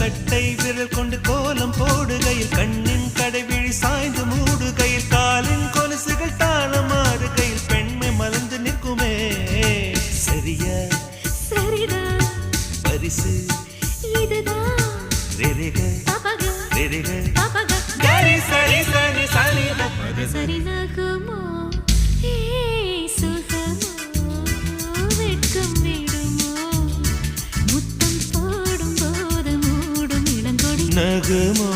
கட்டை விரல் கொண்டு கோலம் போடுகையில் கண்ணின் கடைவிழி சாய்ந்து மூடுகையில் காலின் கொலுசுகள் தாளமாடுகையில் பெண்மை மலர்ந்து நிற்குமே சரியா சரிதான் பரிசு இதுதான் ரெரிக பபக ரெரிக பபக கரி சரி சரி சரி பபக சரிதாகுமோ ஏ சுகமோ வெட்கம் விடுமோ முத்தம் போடும் போது மூடும் இளங்கொடி நகுமோ